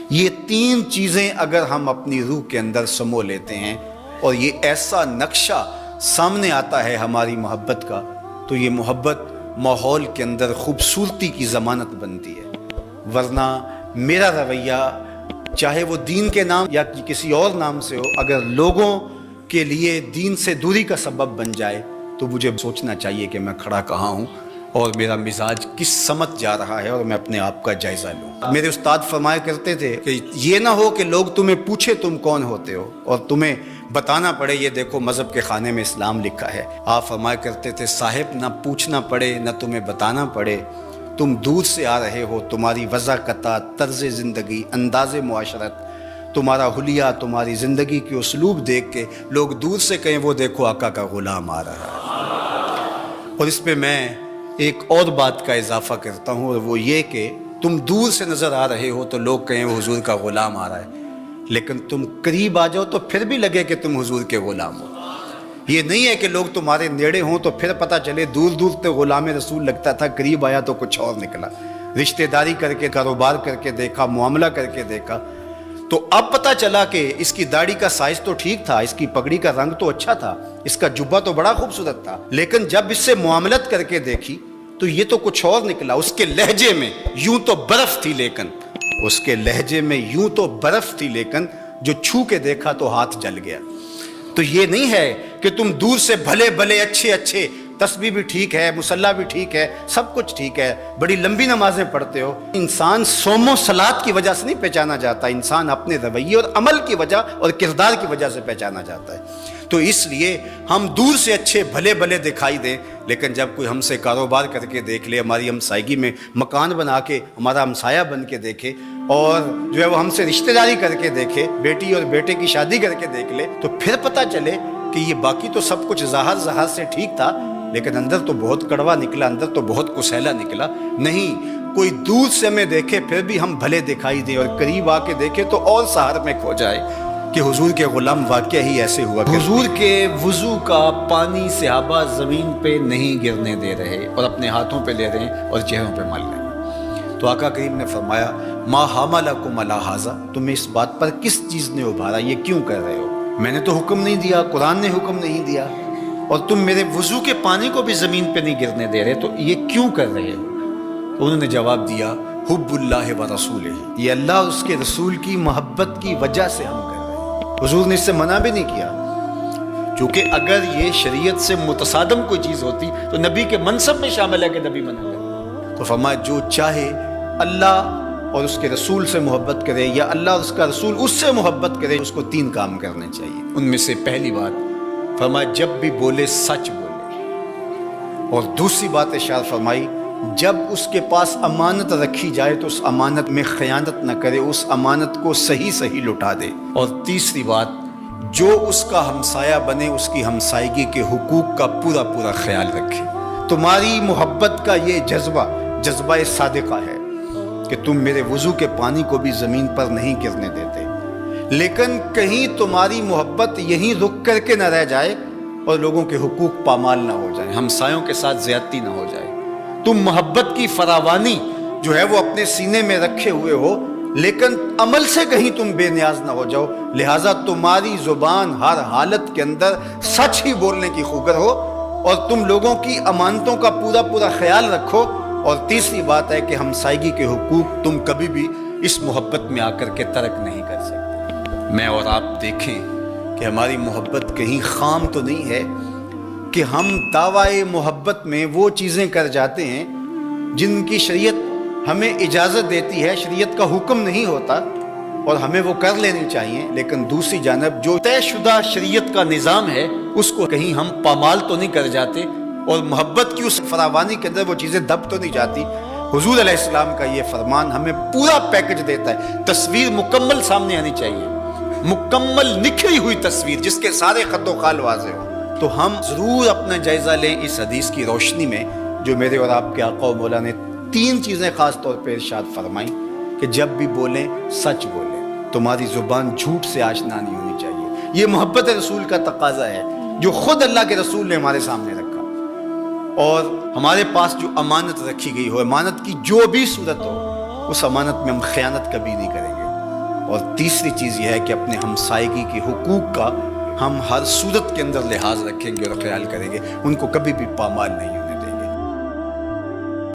یہ تین چیزیں اگر ہم اپنی روح کے اندر سمو لیتے ہیں اور یہ ایسا نقشہ سامنے آتا ہے ہماری محبت کا، تو یہ محبت ماحول کے اندر خوبصورتی کی ضمانت بنتی ہے۔ ورنہ میرا رویہ چاہے وہ دین کے نام یا کسی اور نام سے ہو، اگر لوگوں کے لیے دین سے دوری کا سبب بن جائے تو مجھے سوچنا چاہیے کہ میں کھڑا کہاں ہوں اور میرا مزاج کس سمت جا رہا ہے، اور میں اپنے آپ کا جائزہ لوں۔ میرے استاد فرمایا کرتے تھے کہ یہ نہ ہو کہ لوگ تمہیں پوچھے تم کون ہوتے ہو اور تمہیں بتانا پڑے یہ دیکھو مذہب کے خانے میں اسلام لکھا ہے۔ آپ فرمایا کرتے تھے صاحب نہ پوچھنا پڑے نہ تمہیں بتانا پڑے، تم دور سے آ رہے ہو، تمہاری وضاقتات، طرز زندگی، انداز معاشرت، تمہارا حلیہ، تمہاری زندگی کی اسلوب دیکھ کے لوگ دور سے کہیں وہ دیکھو آقا کا غلام آ رہا ہے۔ اور اس پہ میں ایک اور بات کا اضافہ کرتا ہوں، اور وہ یہ کہ تم دور سے نظر آ رہے ہو تو لوگ کہیں وہ حضور کا غلام آ رہا ہے، لیکن تم قریب آ جاؤ تو پھر بھی لگے کہ تم حضور کے غلام ہو۔ یہ نہیں ہے کہ لوگ تمہارے نیڑے ہوں تو پھر پتہ چلے دور دور سے غلام رسول لگتا تھا، قریب آیا تو کچھ اور نکلا۔ رشتہ داری کر کے، کاروبار کر کے دیکھا، معاملہ کر کے دیکھا تو اب پتہ چلا کہ اس کی داڑھی کا سائز تو ٹھیک تھا، اس کی پگڑی کا رنگ تو اچھا تھا، اس کا جبہ تو بڑا خوبصورت تھا، لیکن جب اس سے معاملت کر کے دیکھی تو یہ تو کچھ اور نکلا۔ اس کے لہجے میں یوں تو برف تھی، لیکن اس کے لہجے میں یوں تو برف تھی، لیکن جو چھو کے دیکھا تو ہاتھ جل گیا۔ تو یہ نہیں ہے کہ تم دور سے بھلے بھلے اچھے تسبیح بھی ٹھیک ہے، مصلی بھی ٹھیک ہے، سب کچھ ٹھیک ہے، بڑی لمبی نمازیں پڑھتے ہو، انسان صوم و صلات کی وجہ سے نہیں پہچانا جاتا، انسان اپنے رویے اور عمل کی وجہ اور کردار کی وجہ سے پہچانا جاتا ہے۔ تو اس لیے ہم دور سے اچھے بھلے بھلے دکھائی دیں، لیکن جب کوئی ہم سے کاروبار کر کے دیکھ لے، ہماری ہمسائیگی میں مکان بنا کے ہمارا ہمسایہ بن کے دیکھے، اور جو ہے وہ ہم سے رشتہ داری کر کے دیکھے، بیٹی اور بیٹے کی شادی کر کے دیکھ لے، تو پھر پتہ چلے کہ یہ باقی تو سب کچھ ظاہر سے ٹھیک تھا، لیکن اندر تو بہت کڑوا نکلا، اندر تو بہت کسیلا نکلا۔ نہیں، کوئی دور سے ہمیں دیکھے پھر بھی ہم بھلے دکھائی دیں، اور قریب آ کے دیکھے تو اور سحر میں کھو جائے کہ حضور کے غلام واقعہ ہی ایسے ہوا۔ حضور کے وضو کا پانی صحابہ زمین پہ نہیں گرنے دے رہے اور اپنے ہاتھوں پہ لے رہے ہیں اور چہروں پہ مل رہے ہیں۔ تو آقا کریم نے فرمایا ما حملکم علی ھذا، تمہیں اس بات پر کس چیز نے ابھارا، یہ کیوں کر رہے ہو؟ میں نے تو حکم نہیں دیا، قرآن نے حکم نہیں دیا، اور تم میرے وضو کے پانی کو بھی زمین پہ نہیں گرنے دے رہے، تو یہ کیوں کر رہے ہو؟ انہوں نے جواب دیا حب اللہ و رسولہ، یہ اللہ اور اس کے رسول کی محبت کی وجہ سے ہم کر رہے ہیں۔ حضور نے اس سے منع بھی نہیں کیا، کیونکہ اگر یہ شریعت سے متصادم کوئی چیز ہوتی تو نبی کے منصب میں شامل ہے کہ نبی منع کرے۔ تو فرمایا جو چاہے اللہ اور اس کے رسول سے محبت کرے یا اللہ اور اس کا رسول اس سے محبت کرے، اس کو تین کام کرنے چاہیے۔ ان میں سے پہلی بات فرمایا جب بھی بولے سچ بولے، اور دوسری بات ارشاد فرمائی جب اس کے پاس امانت رکھی جائے تو اس امانت میں خیانت نہ کرے، اس امانت کو صحیح لٹا دے، اور تیسری بات جو اس کا ہمسایہ بنے اس کی ہمسائیگی کے حقوق کا پورا خیال رکھے۔ تمہاری محبت کا یہ جذبہ صادقہ ہے کہ تم میرے وضو کے پانی کو بھی زمین پر نہیں گرنے دیتے، لیکن کہیں تمہاری محبت یہیں رک کر کے نہ رہ جائے اور لوگوں کے حقوق پامال نہ ہو جائیں، ہمسایوں کے ساتھ زیادتی نہ ہو جائے۔ تم محبت کی فراوانی جو ہے وہ اپنے سینے میں رکھے ہوئے ہو، لیکن عمل سے کہیں تم بے نیاز نہ ہو جاؤ، لہٰذا تمہاری زبان ہر حالت کے اندر سچ ہی بولنے کی خوگر ہو، اور تم لوگوں کی امانتوں کا پورا خیال رکھو۔ اور تیسری بات ہے کہ ہمسائیگی کے حقوق تم کبھی بھی اس محبت میں آ کر کے ترک نہیں کر سکتے۔ میں اور آپ دیکھیں کہ ہماری محبت کہیں خام تو نہیں ہے کہ ہم دعوی محبت میں وہ چیزیں کر جاتے ہیں جن کی شریعت ہمیں اجازت دیتی ہے، شریعت کا حکم نہیں ہوتا اور ہمیں وہ کر لینی چاہیے، لیکن دوسری جانب جو طے شدہ شریعت کا نظام ہے اس کو کہیں ہم پامال تو نہیں کر جاتے، اور محبت کی اس فراوانی کے اندر وہ چیزیں دب تو نہیں جاتی۔ حضور علیہ السلام کا یہ فرمان ہمیں پورا پیکج دیتا ہے، تصویر مکمل سامنے آنی چاہیے، مکمل نکھری ہوئی تصویر جس کے سارے خط و خال واضح ہو۔ تو ہم ضرور اپنا جائزہ لیں اس حدیث کی روشنی میں جو میرے اور آپ کے آقا و مولا نے تین چیزیں خاص طور پہ ارشاد فرمائیں کہ جب بھی بولیں سچ بولیں، تمہاری زبان جھوٹ سے آشنا نہیں ہونی چاہیے۔ یہ محبت رسول کا تقاضا ہے جو خود اللہ کے رسول نے ہمارے سامنے رکھا، اور ہمارے پاس جو امانت رکھی گئی ہو، امانت کی جو بھی صورت ہو، اس امانت میں ہم خیانت کبھی نہیں کریں گے۔ اور تیسری چیز یہ ہے کہ اپنے ہمسائیگی کے حقوق کا ہم ہر صورت کے اندر لحاظ رکھیں گے اور خیال کریں گے، ان کو کبھی بھی پامال نہیں ہوگا۔